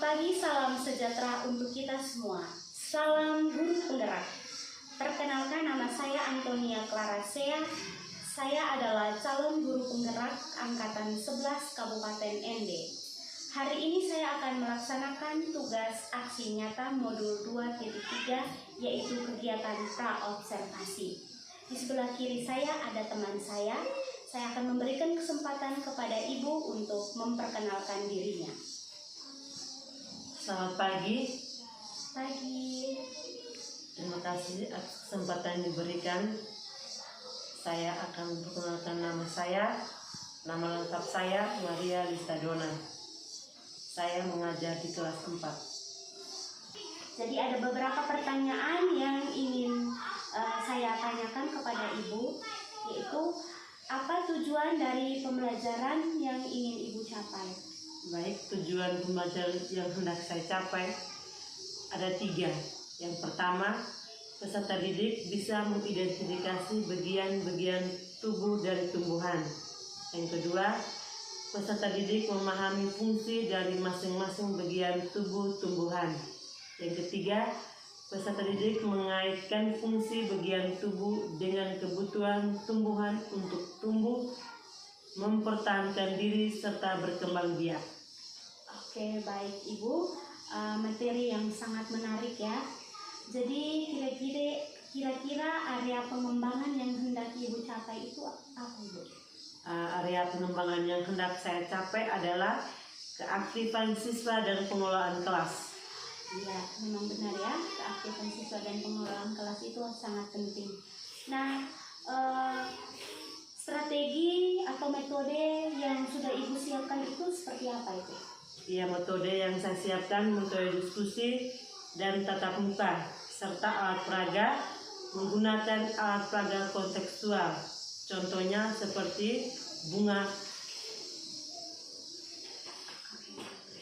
pagi, salam sejahtera untuk kita semua. Salam guru penggerak. Perkenalkan, nama saya Antonia Clarasea. Saya adalah calon guru penggerak angkatan 11 Kabupaten ND. Hari ini saya akan melaksanakan tugas aksi nyata modul 2.3, yaitu kegiatan praobservasi. Di sebelah kiri saya ada teman saya. Saya akan memberikan kesempatan kepada ibu untuk memperkenalkan dirinya. Selamat pagi. Pagi. Terima kasih atas kesempatan yang diberikan. Saya akan memperkenalkan nama saya. Nama lengkap saya Maria Lisa Dona. Saya mengajar di kelas 4. Jadi ada beberapa pertanyaan yang ingin saya tanyakan kepada ibu, yaitu apa tujuan dari pembelajaran yang ingin ibu capai? Baik, tujuan pembelajaran yang hendak saya capai ada 3. Yang pertama, peserta didik bisa mengidentifikasi bagian-bagian tubuh dari tumbuhan. Yang kedua, peserta didik memahami fungsi dari masing-masing bagian tubuh tumbuhan. Yang ketiga, peserta didik mengaitkan fungsi bagian tubuh dengan kebutuhan tumbuhan untuk tumbuh, mempertahankan diri, serta berkembang biak. Oke, baik Ibu. Materi yang sangat menarik ya. Jadi kira-kira area pengembangan yang hendak Ibu capai itu apa Ibu? Area pengembangan yang hendak saya capai adalah keaktifan siswa dan pengelolaan kelas. Iya, memang benar ya. Keaktifan siswa dan pengelolaan kelas itu sangat penting. Nah, strategi atau metode yang sudah Ibu siapkan itu seperti apa itu? Iya, metode yang saya siapkan metode diskusi dan tatap muka serta alat peraga menggunakan alat peraga kontekstual. Contohnya seperti bunga,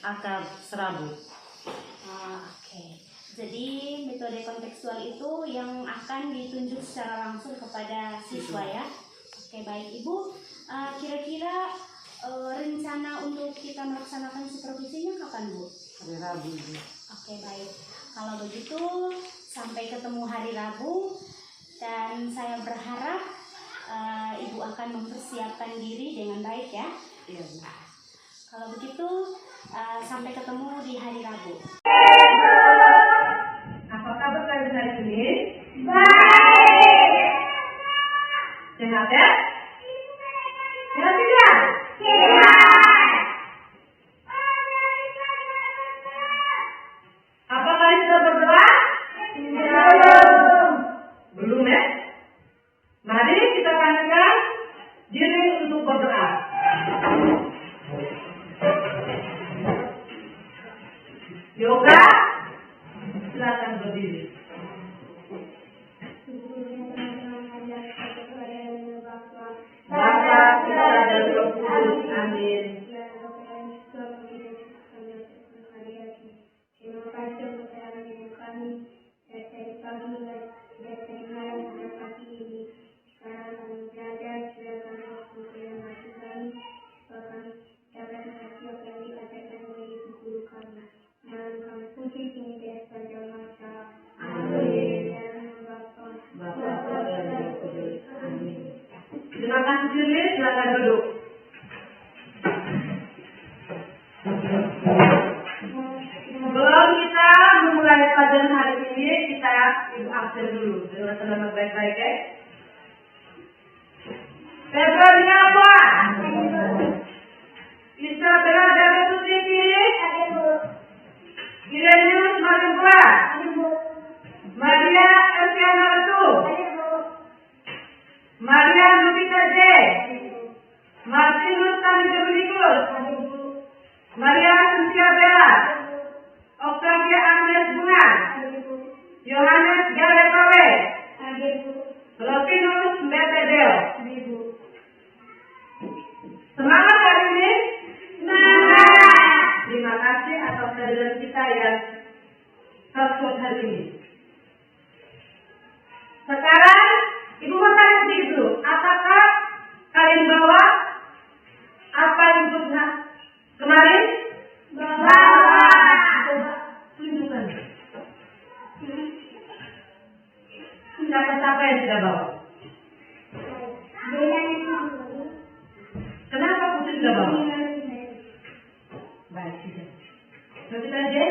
akar serabut. Oke. Jadi metode kontekstual itu yang akan ditunjuk secara langsung kepada siswa ya. Oke, baik Ibu. Kira-kira rencana untuk kita melaksanakan supervisinya kapan Bu? Hari Rabu. Oke, baik. Kalau begitu sampai ketemu hari Rabu, dan saya berharap Ibu akan mempersiapkan diri dengan baik ya. Iya, Bu. Kalau begitu sampai ketemu di hari Rabu. Apa kabar kalian hari ini? Baik. Sehat ya? Sehat tidak? Sehat. Apa kalian sudah berdoa? Belum. Belum ya? Mari kita panggilkan diri untuk berdoa. Yoga, silakan berdiri. Bapa, Putra, dan Roh Kudus. Amin. Terima kasih Julie, silakan duduk. Sebelum kita memulai pelajaran hari ini, kita ibu absen dulu. Dengan selamat baik-baik ya. Februari apa? Isabella dari Putri Kiri. Irenius Marimba. Maria Elsiana Ratu. Maria Lupita J. Martinus Tamideminikus. Maria Cynthia Bella. Octavia Agnes Bunga. Yohanes Galetawe. Lovinus Betedel. Semangat hari ini. Semangat. Terima kasih atas kehadiran kita yang tersebut hari ini. Sekarang Ibu mau tanya sedikit dulu. Apakah kalian bawa apa yang pernah kemarin? Bawa. kita bawa? Kenapa Putri tidak bawa? Baik, sudah. Nanti saja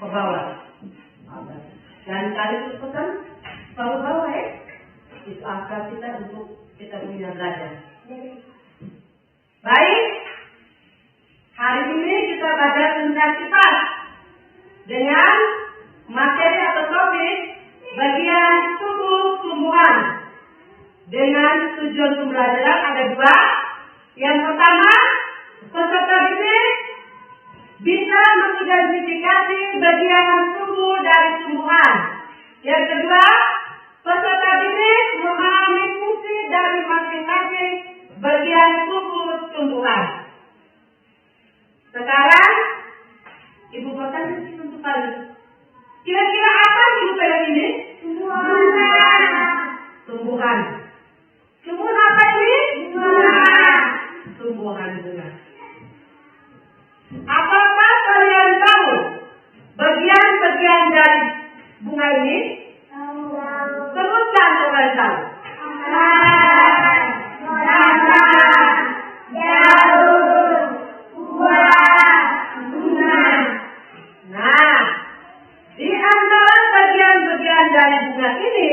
ke bawah. Dan kali itu pesan selalu bawa ya. Itu akal kita untuk kita punya belajar. Baik. Hari ini kita belajar tentang sifat dengan materi atau topik bagian tubuh tumbuhan. Dengan tujuan pembelajaran ada dua. Yang pertama, peserta didik bisa mengidentifikasi bagian tubuh dari tumbuhan. Yang kedua, peserta didik memahami fungsi dari masing-masing bagian tubuh tumbuhan. Sekarang, Ibu bertanya untuk kalian. Kira-kira apa yang Ibu pegang ini? Tumbuhan. Tumbuhan. Tumbuhan apa ini? Tumbuhan. Tumbuhan bunga. Apakah kalian tahu bagian-bagian dari bunga ini? Sebutkan kalau kalian tahu. Nah, di antara bagian-bagian dari bunga ini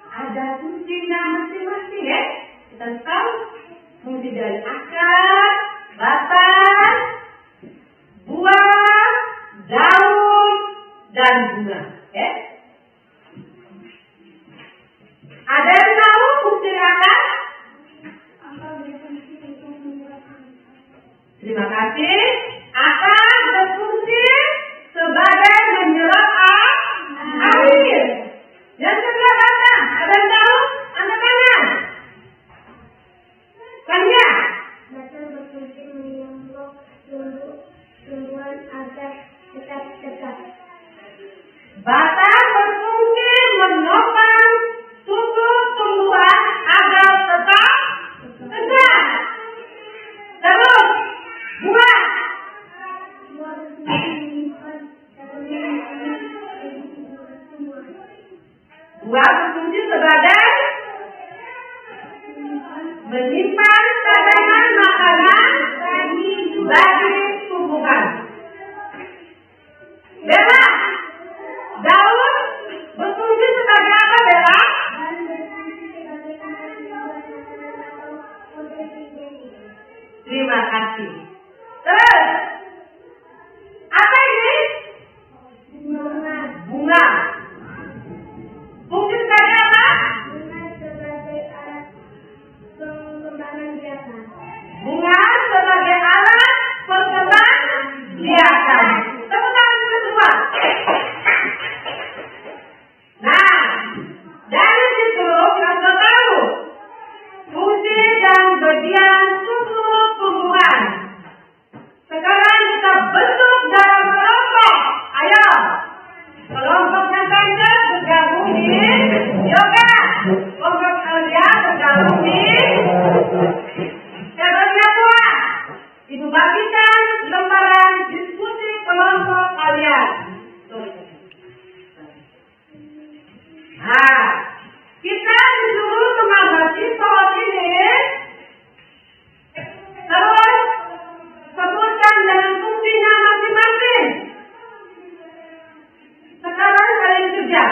ada fungsinya masing-masing ya. Kita tahu fungsi dari akar, batang, buah, daun, dan bunga. Ya. Ada yang tahu fungsi akar? Terima kasih. Akar berfungsi sebagai menyerap air. Yang kedua batang. Ada yang tahu? Angkat tangan. Kalian? Batang berfungsi menyembuh tumbuhan agar tetap tegak. Batang berfungsi menopang tumbuhan agar tetap tegak. Terus, buah. Buah berfungsi sebagai menyimpan cadangan makanan bagi tumbuhan. Bella, daun berfungsi sebagai apa, Bella? Terima kasih. Terus, apa ini? Bunga. Fungsi sebagai apa? Bunga sebagai alat perkembangbiakan. Tepuk tangan semua. Nah, dari situ kita sudah tahu fungsi dan bagian tubuh tumbuhan. Sekarang kita bentuk dalam kelompok. Ayo, kelompok yang kanker bergabung di yoga. Kelompok kalian bergabung di Sebenarnya buah. Ibu bagikan lembaran diskusi kelompok kalian. Nah, kita disuruh mengamati soal ini. Terus sebutkan dengan fungsinya masing-masing. Sekarang kalian kerja.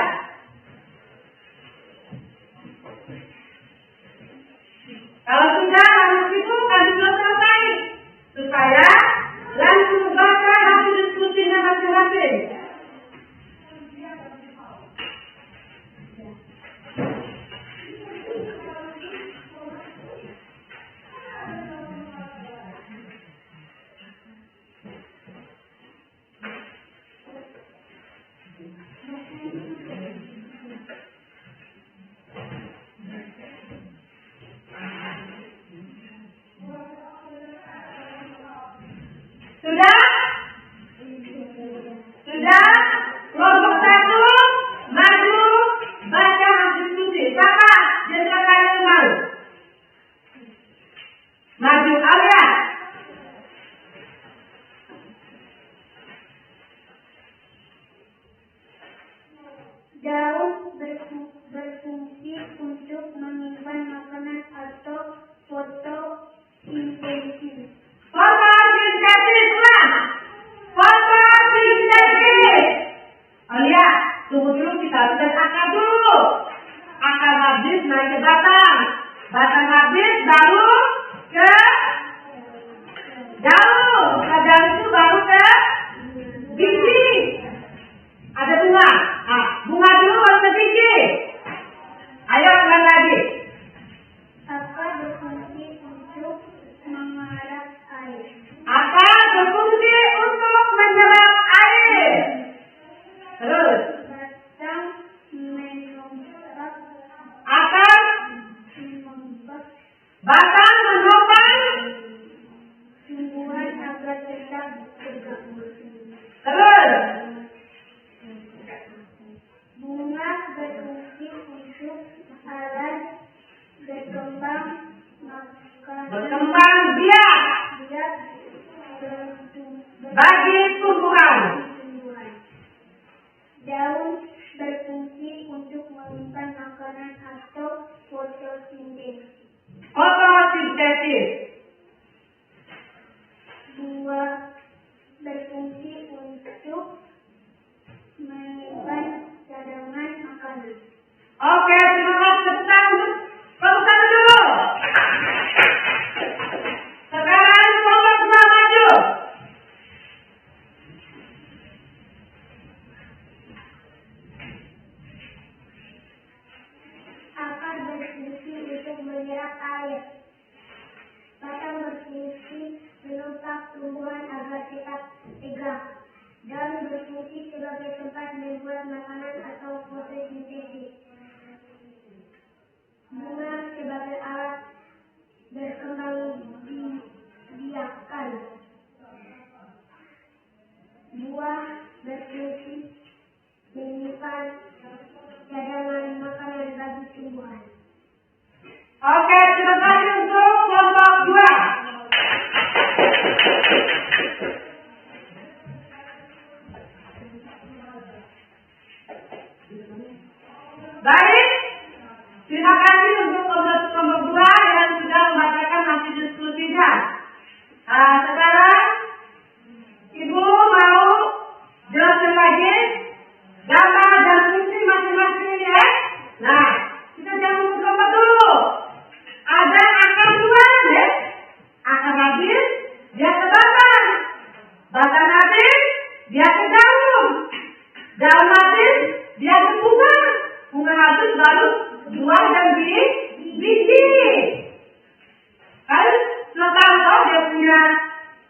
Kalau sudah harus itu kami sudah selesai. Supaya langsung baca hasil diskusinya masing-masing. bagi tumbuhan. Daun berfungsi untuk menyimpan makanan atau fotosintesis. Fotosintesis. Buah berfungsi untuk menyimpan cadangan makanan. Oke, terima kasih. Tepuk tangan dulu. Sekarang kelompok dua maju. Akar berfungsi untuk menyerap air. Batang berfungsi menumpak tumbuhan agar tetap tegak. Daun berfungsi sebagai tempat membuat makanan atau fotosintesis. Bunga sebagai alat berkembang biakan. Buah berfungsi menyimpan cadangan makanan bagi tumbuhan. Oke, terima kasih untuk kelompok dua. Baik, terima kasih untuk kelompok dua yang sudah membacakan hasil diskusinya. Sekarang Ibu mau jelaskan lagi gambar dan fungsi masing-masing ini ya. Nah, kita jangan lupa dulu. Ada akar dua ya. Akar habis, dia ke batang. Batang habis, dia ke daun. Daun habis, dia ke bunga. Bunga habis baru buah dan biji. Kan sudah tahu dia punya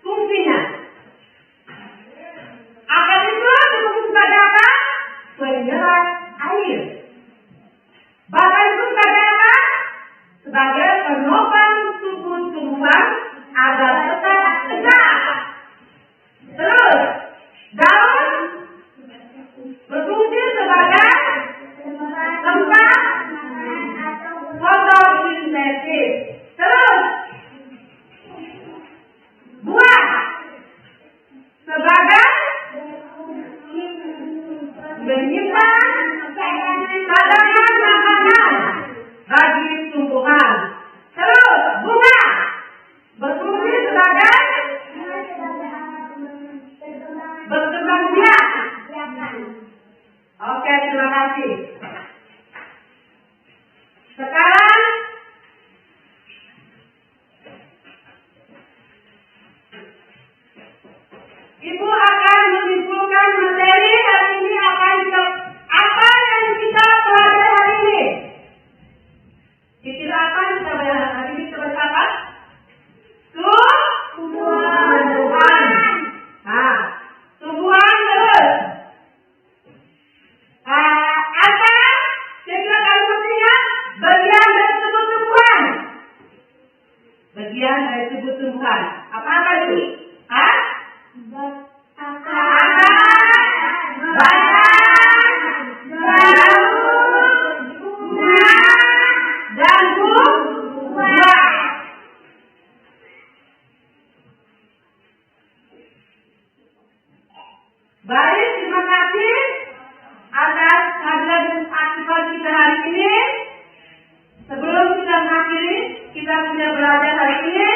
fungsinya. Akar itu berfungsi sebagai apa? Penyerap air. Batang itu sebagai apa? Sebagai penopang tumbuh-tumbuhan agar tetap tegak. Terus, daun berfungsi sebagai tempat fotosintesis. Terus, buah sebagai menyimpan cadangan makanan bagi tumbuhan. Terus, bunga berfungsi sebagai berkembang biak. Oke, terima kasih. Sekarang Ibu akan menyimpulkan materi hari ini apa yang kita pelajari hari ini. Istilah apa yang kita pelajari hari ini seperti apa? Tumbuhan. Nah, tumbuhan terus. Apa? Kira-kira kalimatnya bagian dari tubuh tumbuhan. Bagian dari tubuh tumbuhan. Apa itu? Baik, terima kasih atas kehadiran aktivitas kita hari ini. Sebelum kita mengakhiri, kita sudah belajar hari ini,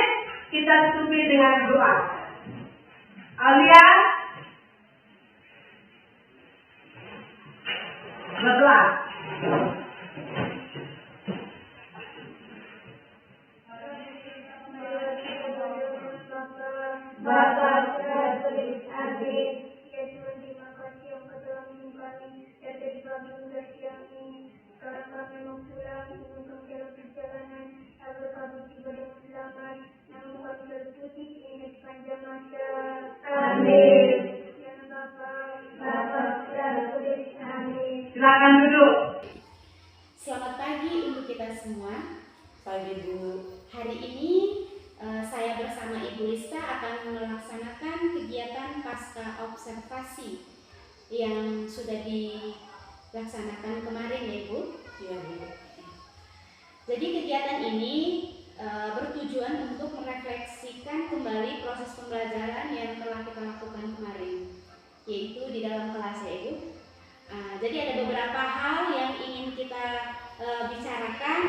kita tutupi dengan doa. Alias berdoa. Bapak ya Tuhan, terima kasih Engkau telah menyimpan dan dari kami hingga siang ini. Sekarang kami mau pulang untuk dalam perjalanan agar kami tiba dengan selamat. Namun kami berpuji ini sepanjang masa. Amin. Ya Bapa, dan Kudus. Amin. Silakan duduk. Selamat pagi untuk kita semua. Pagi Bu. Hari ini saya bersama Ibu Lista akan melaksanakan kegiatan pasca observasi yang sudah dilaksanakan kemarin ya Bu. Iya Bu. Jadi kegiatan ini bertujuan untuk merefleksikan kembali proses pembelajaran yang telah kita lakukan kemarin, yaitu di dalam kelas ya Ibu. Jadi ada beberapa hal yang ingin kita bicarakan,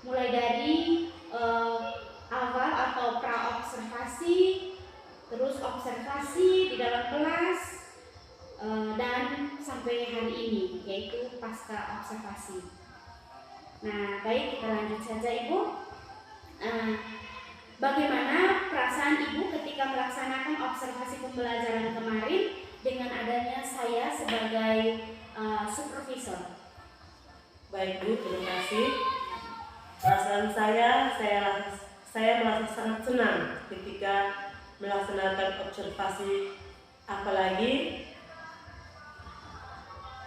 mulai dari awal atau pra-observasi, terus observasi di dalam kelas, dan sampai hari ini yaitu pasca observasi. Nah, baik, kita lanjut saja Ibu. Bagaimana perasaan Ibu ketika melaksanakan observasi pembelajaran kemarin dengan adanya saya sebagai supervisor? Baik Bu, terima kasih. Perasaan saya merasa sangat senang ketika melaksanakan observasi, apalagi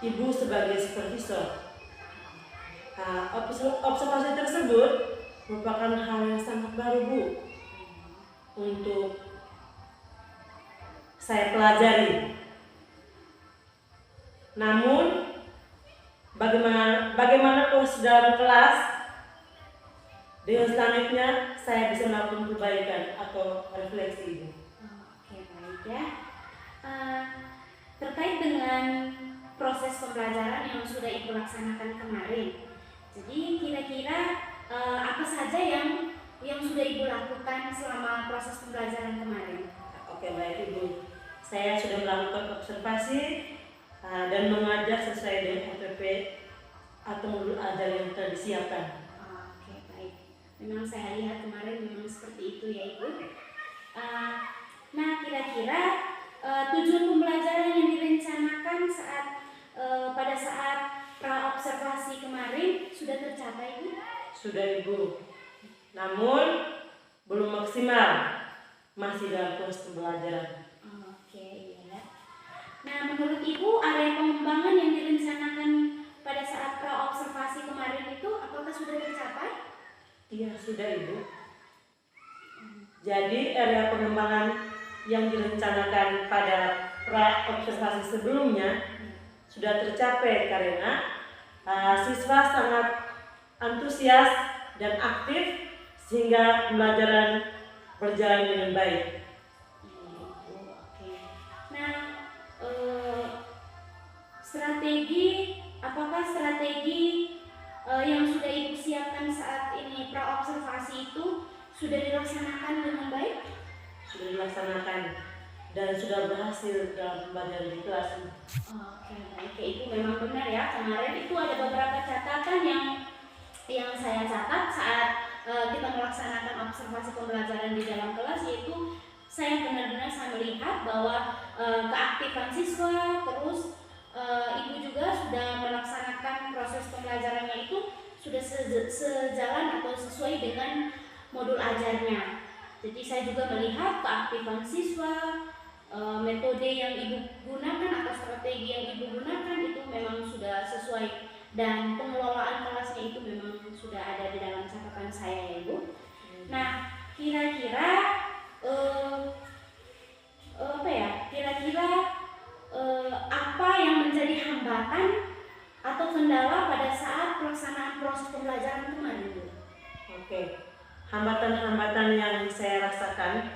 Ibu sebagai supervisor. Observasi tersebut merupakan hal yang sangat baru Bu untuk saya pelajari. Namun bagaimana proses dalam kelas, dengan selanjutnya saya bisa melakukan perbaikan atau refleksi Ibu. Oke, baik ya. Terkait dengan proses pembelajaran yang sudah Ibu laksanakan kemarin, jadi kira-kira apa saja yang sudah Ibu lakukan selama proses pembelajaran kemarin? Oke, baik Ibu. Saya sudah melakukan observasi dan mengajar sesuai dengan MPP atau modul ajar yang telah disiapkan. Oke, baik. Memang saya lihat kemarin memang seperti itu ya Ibu. Nah, kira-kira tujuan pembelajaran yang direncanakan pada saat pra-observasi kemarin sudah tercapai Bu? Sudah Ibu. Namun belum maksimal, masih dalam proses pembelajaran. Oke, ya. Nah, menurut Ibu area pengembangan yang direncanakan pada saat pra-observasi kemarin itu apakah sudah tercapai? Iya, sudah Ibu. Jadi area pengembangan yang direncanakan pada pra-observasi sebelumnya sudah tercapai karena siswa sangat antusias dan aktif sehingga pembelajaran berjalan dengan baik. Oke. Nah, apakah strategi yang sudah Ibu siapkan saat ini pra-observasi itu sudah dilaksanakan dengan baik? Sudah dilaksanakan dan sudah berhasil dalam pembelajaran di kelas. Oke, baik. Itu memang benar ya. Kemarin itu ada beberapa catatan yang saya catat saat kita melaksanakan observasi pembelajaran di dalam kelas, yaitu saya benar-benar melihat bahwa keaktifan siswa, terus Ibu juga sudah melaksanakan proses pembelajarannya itu sudah sejalan atau sesuai dengan modul ajarnya. Jadi saya juga melihat keaktifan siswa, metode yang Ibu gunakan atau strategi yang Ibu gunakan itu memang sudah sesuai, dan pengelolaan kelasnya itu memang sudah ada di dalam catatan saya ya Ibu. Nah, kira-kira apa yang menjadi hambatan atau kendala pada saat pelaksanaan proses pembelajaran kemarin Bu? Oke, hambatan-hambatan yang saya rasakan,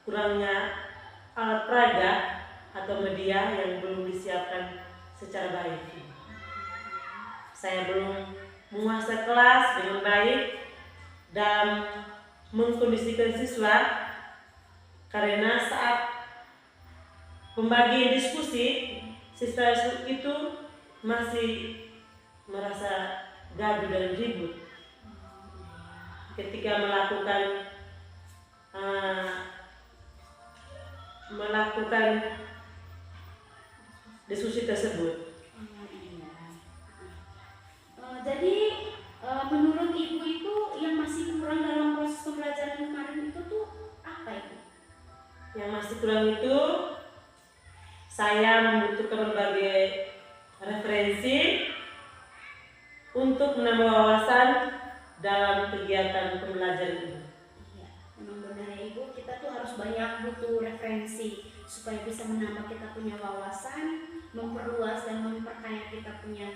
kurangnya alat peraga atau media yang belum disiapkan secara baik. Saya belum menguasai kelas dengan baik dan mengkondisikan siswa, karena saat pembagian diskusi siswa itu masih merasa gaduh dan ribut ketika melakukan diskusi tersebut. Jadi menurut Ibu itu yang masih kurang dalam proses pembelajaran kemarin itu tuh apa itu? Yang masih kurang itu saya membutuhkan berbagai referensi untuk menambah wawasan dalam kegiatan pembelajaran ini. Iya, memang benar ya Ibu, kita tuh harus banyak butuh referensi supaya bisa menambah kita punya wawasan, memperluas dan memperkaya kita punya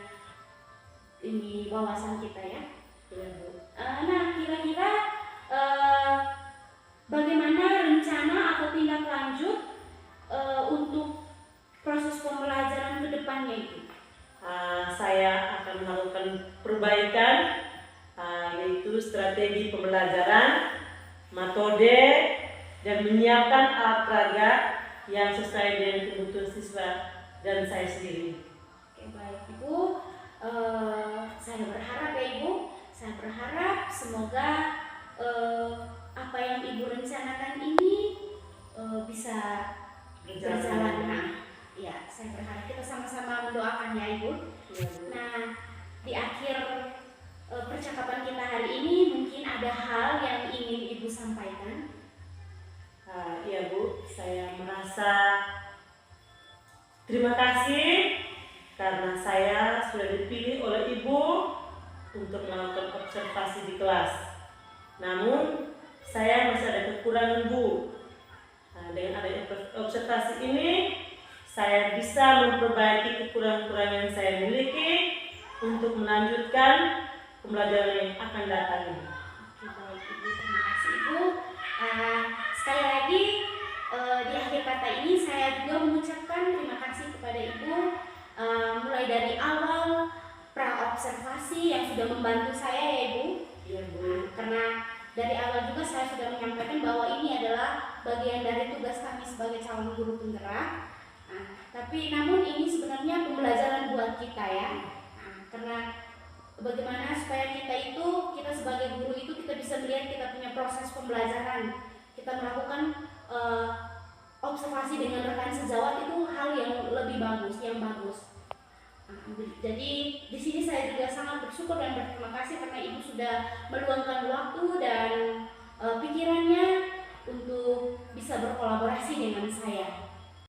wawasan kita ya. Iya, Bu. Nah, kira-kira bagaimana rencana atau tindak lanjut untuk proses pembelajaran ke depannya itu? Saya akan melakukan perbaikan, yaitu strategi pembelajaran, metode, dan menyiapkan alat peraga yang sesuai dengan kebutuhan siswa dan saya sendiri. Oke, baik Ibu. Saya berharap ya Ibu, saya berharap semoga apa yang Ibu rencanakan ini bisa berjalan. Nah, ya, saya berharap kita sama-sama mendoakan ya Ibu. Ya, Bu. Nah, di akhir percakapan kita hari ini mungkin ada hal yang ingin Ibu sampaikan. Iya, Bu, saya merasa terima kasih karena saya sudah dipilih oleh Ibu untuk melakukan observasi di kelas. Namun saya masih ada kekurangan, Bu. Dengan adanya observasi ini, saya bisa memperbaiki kekurangan-kekurangan yang saya miliki untuk melanjutkan pembelajaran yang akan datang. Oke, baik Ibu, terima kasih Ibu. Sekali lagi di akhir kata ini saya juga mengucapkan terima kasih kepada Ibu, mulai dari awal pra-observasi yang sudah membantu saya ya Ibu. Iya, Bu. Karena dari awal juga saya sudah menyampaikan bahwa ini adalah bagian dari tugas kami sebagai calon guru penggerak. Tapi namun ini sebenarnya pembelajaran buat kita ya. Karena bagaimana supaya kita sebagai guru itu kita bisa melihat kita punya proses pembelajaran. Kita melakukan observasi dengan rekan sejawat itu hal yang lebih bagus, yang bagus. Jadi di sini saya juga sangat bersyukur dan berterima kasih karena Ibu sudah meluangkan waktu dan pikiran